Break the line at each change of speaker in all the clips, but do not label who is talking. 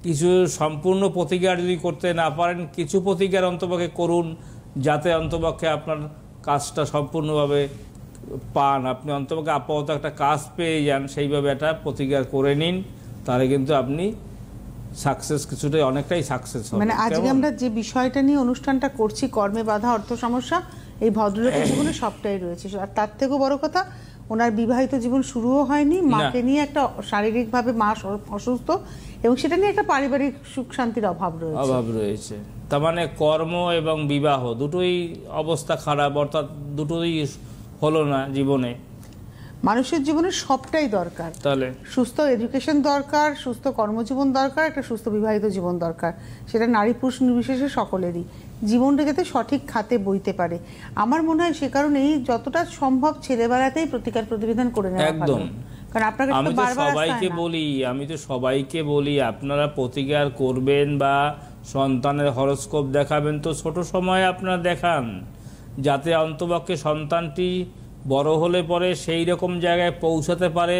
কিছু সম্পূর্ণ প্রতিকার যদি করতে না পারেন, কিছু প্রতিকার অন্তপক্ষে করুন, যাতে অন্তপক্ষে আপনার কাজটা সম্পূর্ণভাবে পান, আপনি অন্তপক্ষে আপাতত একটা কাজ পেয়ে যান, সেইভাবে একটা প্রতিকার করে নিন, তাহলে কিন্তু আপনি সাকসেস কিছুটাই অনেকটাই সাকসেস হবে।
মানে আজকে আমরা যে বিষয়টা নিয়ে অনুষ্ঠানটা করছি, কর্মে বাধা, অর্থ সমস্যা, এই ভদ্রলোকের জীবনে সবটাই রয়েছে। আর তার থেকেও বড় কথা, ওনার বিবাহিত জীবন শুরুও হয়নি, মাকে নিয়ে একটা শারীরিকভাবে মা অসুস্থ, এবং সেটা নিয়ে একটা পারিবারিক সুখ শান্তির অভাব রয়েছে।
তার মানে কর্ম এবং বিবাহ দুটোই অবস্থা খারাপ, অর্থাৎ দুটোই হলো না জীবনে।
মানুষের জীবনে সবটাই দরকার, তাহলে সুস্থ এডুকেশন দরকার, সুস্থ কর্মজীবন দরকার, একটা সুস্থ বিবাহিত জীবন দরকার, সেটা নারী পুরুষ নির্বিশেষে সকলেরই জীবনটা যাতে সঠিক খাতে বইতে পারে। আমার মনে হয় সে কারণেই যতটা সম্ভব ছেলেবেলাতেই প্রতিকার প্রতিবিধান করে নেওয়া ভালো। কারণ আপনাকে
আমি তো সবাইকে বলি আপনারা প্রতিকার করবেন বা সন্তানের হরোস্কোপ দেখাবেন, তো ছোট সময়ে আপনারা দেখান, যাতে অন্তপক্ষে সন্তানটি বড় হলে পরে সেই রকম জায়গায় পৌঁছাতে পারে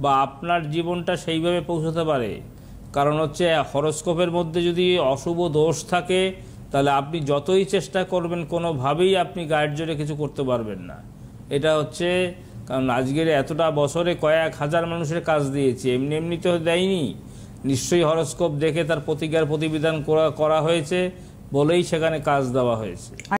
বা আপনার জীবনটা সেইভাবে পৌঁছাতে পারে। কারণ হচ্ছে হরোস্কোপের মধ্যে যদি অশুভ দোষ থাকে, তাহলে আপনি যতই চেষ্টা করবেন কোনোভাবেই আপনি গায়ের জোরে কিছু করতে পারবেন না। এটা হচ্ছে, কারণ আজকের এতটা বছরে কয়েক হাজার মানুষের কাজ দিয়েছি, এমনি এমনি তো দেয়নি, নিশ্চয়ই হরোস্কোপ দেখে তার প্রতিকার প্রতিবিধান করা হয়েছে বলেই সেখানে কাজ দেওয়া হয়েছে।